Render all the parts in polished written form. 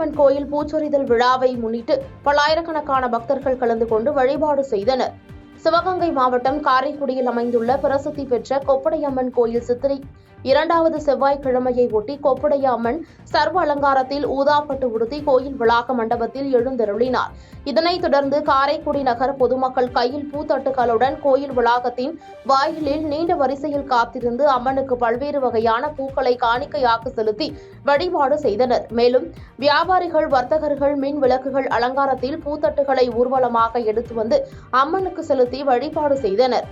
கொப்படையம்மன் கோயில் பூச்சொரிதல் விழாவை முன்னிட்டு பல்லாயிரக்கணக்கான பக்தர்கள் கலந்து கொண்டு வழிபாடு செய்தனர். சிவகங்கை மாவட்டம் காரைக்குடியில் அமைந்துள்ள பிரசித்தி பெற்ற கொப்படையம்மன் கோயில் சித்திரை 2வது செவ்வாய்க்கிழமையை ஒட்டி கொப்படைய அம்மன் சர்வ அலங்காரத்தில் ஊதாப்பட்டு உடுத்தி கோயில் வளாக மண்டபத்தில் எழுந்தருளினார். இதனைத் தொடர்ந்து காரைக்குடி நகர பொதுமக்கள் கையில் பூத்தட்டுகளுடன் கோயில் வளாகத்தின் வாயிலில் நீண்ட வரிசையில் காத்திருந்து அம்மனுக்கு பல்வேறு வகையான பூக்களை காணிக்கையாக செலுத்தி வழிபாடு செய்தனர். மேலும் வியாபாரிகள், வர்த்தகர்கள் மின் விளக்குகள் அலங்காரத்தில் பூத்தட்டுகளை ஊர்வலமாக எடுத்து வந்து அம்மனுக்கு செலுத்தி வழிபாடு செய்தனர்.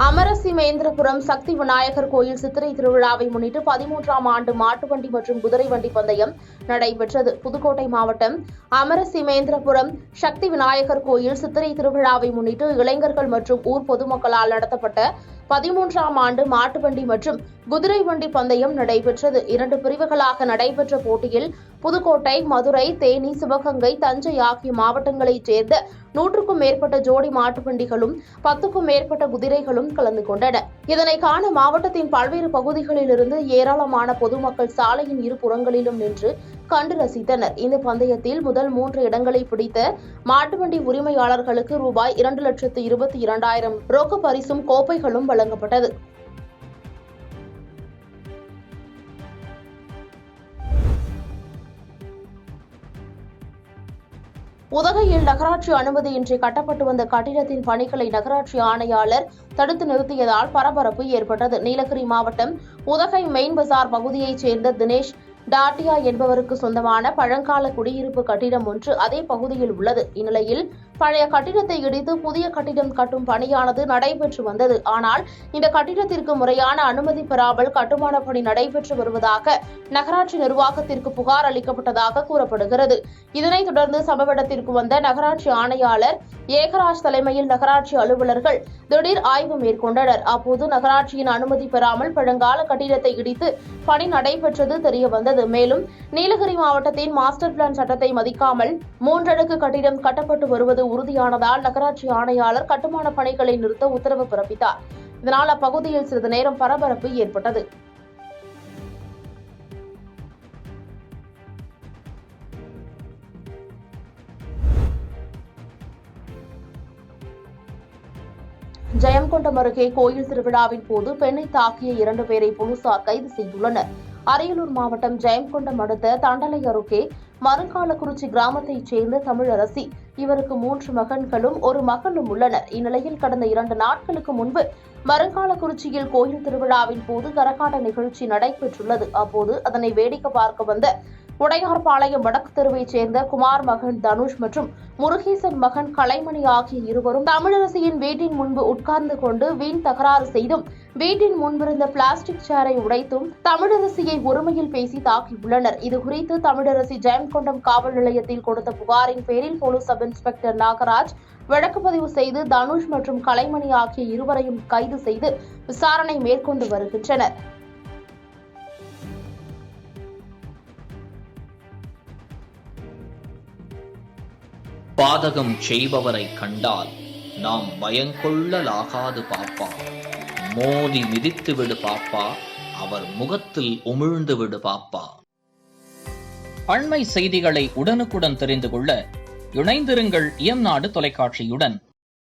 அமரசிமேந்திரபுரம் சக்தி விநாயகர் கோயில் சித்திரை திருவிழாவை முன்னிட்டு 13ஆம் ஆண்டு மாட்டுவண்டி மற்றும் குதிரை வண்டி பந்தயம் நடைபெற்றது. புதுக்கோட்டை மாவட்டம் அமரசிமேந்திரபுரம் சக்தி விநாயகர் கோயில் சித்திரை திருவிழாவை முன்னிட்டு இளைஞர்கள் மற்றும் ஊர் பொதுமக்களால் நடத்தப்பட்ட 13ஆம் ஆண்டு மாட்டுவண்டி மற்றும் குதிரை வண்டி பந்தயம் நடைபெற்றது. 2 பிரிவுகளாக நடைபெற்ற போட்டியில் புதுக்கோட்டை, மதுரை, தேனி, சிவகங்கை, தஞ்சை ஆகிய மாவட்டங்களைச் சேர்ந்த 100க்கும் மேற்பட்ட ஜோடி மாட்டுவண்டிகளும் 10க்கும் மேற்பட்ட குதிரைகளும் கலந்து கொண்டன. இதனை காண மாவட்டத்தின் பல்வேறு பகுதிகளில் இருந்து ஏராளமான பொதுமக்கள் சாலையின் இருபுறங்களிலும் நின்று கண்டு ரசித்தனர். இந்த பந்தயத்தில் முதல் 3 இடங்களை பிடித்த மாட்டுவண்டி உரிமையாளர்களுக்கு ரூபாய் 2,22,000 ரொக்க பரிசும் கோப்பைகளும் வழங்கப்பட்டது. உதகையில் நகராட்சி அனுமதியின்றி கட்டப்பட்டு வந்த கட்டிடத்தின் பணிகளை நகராட்சி ஆணையாளர் தடுத்து நிறுத்தியதால் பரபரப்பு ஏற்பட்டது. நீலகிரி மாவட்டம் உதகை மெயின் பஜார் பகுதியைச் சேர்ந்த தினேஷ் டாட்டியா என்பவருக்கு சொந்தமான பழங்கால குடியிருப்பு கட்டிடம் ஒன்று அதே பகுதியில் உள்ளது. இந்நிலையில் பழைய கட்டிடத்தை இடித்து புதிய கட்டிடம் கட்டும் பணியானது நடைபெற்று வந்தது. ஆனால் இந்த கட்டிடத்திற்கு முறையான அனுமதி பெறாமல் கட்டுமான பணி நடைபெற்று வருவதாக நகராட்சி நிர்வாகத்திற்கு புகார் அளிக்கப்பட்டதாக கூறப்படுகிறது. இதனைத் தொடர்ந்து சம்பவ இடத்திற்கு வந்த நகராட்சி ஆணையாளர் ஏகராஜ் தலைமையில் நகராட்சி அலுவலர்கள் திடீர் ஆய்வு மேற்கொண்டனர். அப்போது நகராட்சியின் அனுமதி பெறாமல் பழங்கால கட்டிடத்தை இடித்து பணி நடைபெற்றது தெரியவந்தது. மேலும் நீலகிரி மாவட்டத்தின் மாஸ்டர் பிளான் சட்டத்தை மதிக்காமல் 3 அடுக்கு கட்டிடம் கட்டப்பட்டு வருவது உறுதியானதால் நகராட்சி ஆணையாளர் கட்டுமான பணிகளை நிறுத்த உத்தரவு பிறப்பித்தார். இதனால் அப்பகுதியில் சிறிது நேரம் பரபரப்பு ஏற்பட்டது. ஜெயங்கொண்டம் அருகே கோயில் திருவிழாவின் போது பெண்ணை தாக்கிய 2 பேரை போலீசார் கைது செய்துள்ளனர். அரியலூர் மாவட்டம் ஜெயங்கொண்டம் அடுத்த தண்டலை அருகே மருங்காலக்குறிச்சி கிராமத்தைச் சேர்ந்த தமிழரசி. இவருக்கு 3 மகன்களும் 1 மகளும் உள்ளனர். இந்நிலையில் கடந்த 2 நாட்களுக்கு முன்பு மருங்காலக்குறிச்சியில் கோயில் திருவிழாவின் போது கரகாட்ட நிகழ்ச்சி நடைபெற்றுள்ளது. அப்போது அதனை வேடிக்கை பார்க்க வந்த உடையார்பாளையம் வடக்கு தெருவைச் சேர்ந்த குமார் மகன் தனுஷ் மற்றும் முருகேசன் மகன் கலைமணி ஆகிய இருவரும் தமிழரசியின் வீட்டின் முன்பு உட்கார்ந்து கொண்டு வீண் தகராறு செய்தும் வீட்டின் முன்பிருந்த பிளாஸ்டிக் சேரை உடைத்தும் தமிழரசியை ஒருமையில் பேசி தாக்கியுள்ளனர். இதுகுறித்து தமிழரசி ஜெயங்கொண்டம் காவல் நிலையத்தில் கொடுத்த புகாரின் பேரில் போலீஸ் சப் இன்ஸ்பெக்டர் நாகராஜ் வழக்கு பதிவு செய்து தனுஷ் மற்றும் கலைமணி ஆகிய இருவரையும் கைது செய்து விசாரணை மேற்கொண்டு வருகின்றனர். பாதகம் செய்பவரை கண்டால் நாம் பயங்கொள்ளலாகாது பாப்பா. மோதி மிதித்து விடு பாப்பா, அவர் முகத்தில் உமிழ்ந்து விடு பாப்பா. அண்மை செய்திகளை உடனுக்குடன் தெரிந்து கொள்ள இணைந்திருங்கள் இயம்நாடு தொலைக்காட்சியுடன்.